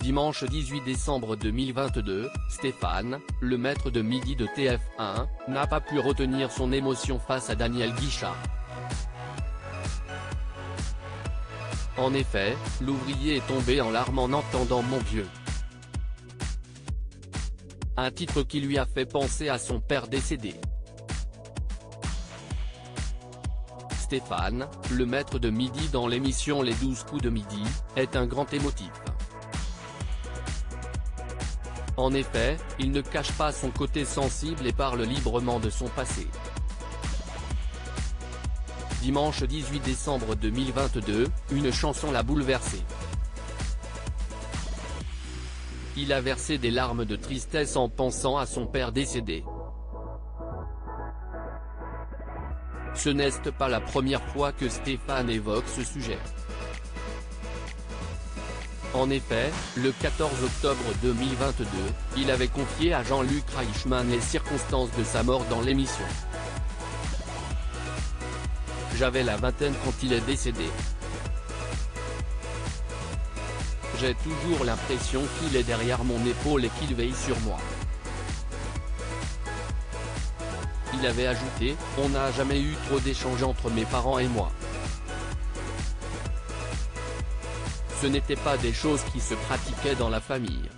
Dimanche 18 décembre 2022, Stéphane, le maître de midi de TF1, n'a pas pu retenir son émotion face à Daniel Guichard. En effet, l'ouvrier est tombé en larmes en entendant Mon vieux. Un titre qui lui a fait penser à son père décédé. Stéphane, le maître de midi dans l'émission Les 12 coups de midi, est un grand émotif. En effet, il ne cache pas son côté sensible et parle librement de son passé. Dimanche 18 décembre 2022, une chanson l'a bouleversé. Il a versé des larmes de tristesse en pensant à son père décédé. Ce n'est pas la première fois que Stéphane évoque ce sujet. En effet, le 14 octobre 2022, il avait confié à Jean-Luc Reichmann les circonstances de sa mort dans l'émission. J'avais la vingtaine quand il est décédé. J'ai toujours l'impression qu'il est derrière mon épaule et qu'il veille sur moi. Il avait ajouté, on n'a jamais eu trop d'échanges entre mes parents et moi. Ce n'étaient pas des choses qui se pratiquaient dans la famille.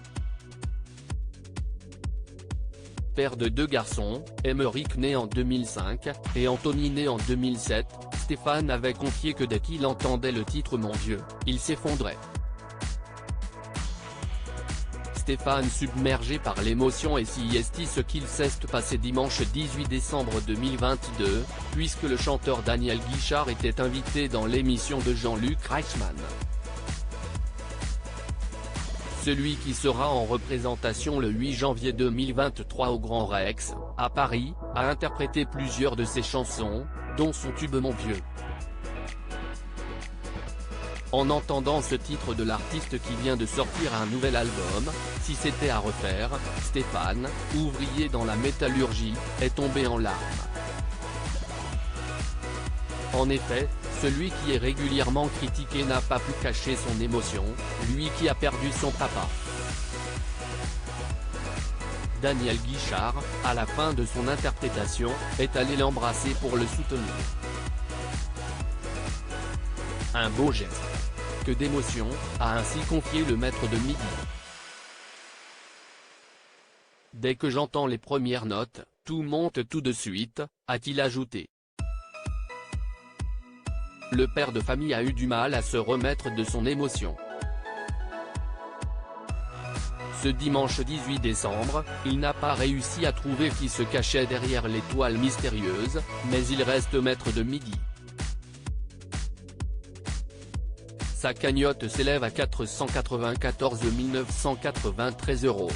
Père de 2 garçons, Émeric né en 2005, et Anthony né en 2007, Stéphane avait confié que dès qu'il entendait le titre Mon vieux, il s'effondrait. Stéphane submergé par l'émotion et si est ce qu'il s'est passé dimanche 18 décembre 2022, puisque le chanteur Daniel Guichard était invité dans l'émission de Jean-Luc Reichmann. Celui qui sera en représentation le 8 janvier 2023 au Grand Rex, à Paris, a interprété plusieurs de ses chansons, dont son tube Mon vieux. En entendant ce titre de l'artiste qui vient de sortir un nouvel album, Si c'était à refaire, Stéphane, ouvrier dans la métallurgie, est tombé en larmes. En effet, celui qui est régulièrement critiqué n'a pas pu cacher son émotion, lui qui a perdu son papa. Daniel Guichard, à la fin de son interprétation, est allé l'embrasser pour le soutenir. Un beau geste. Que d'émotion, a ainsi confié le maître de midi. Dès que j'entends les premières notes, tout monte tout de suite, a-t-il ajouté. Le père de famille a eu du mal à se remettre de son émotion. Ce dimanche 18 décembre, il n'a pas réussi à trouver qui se cachait derrière l'étoile mystérieuse, mais il reste maître de midi. Sa cagnotte s'élève à 494 993 €.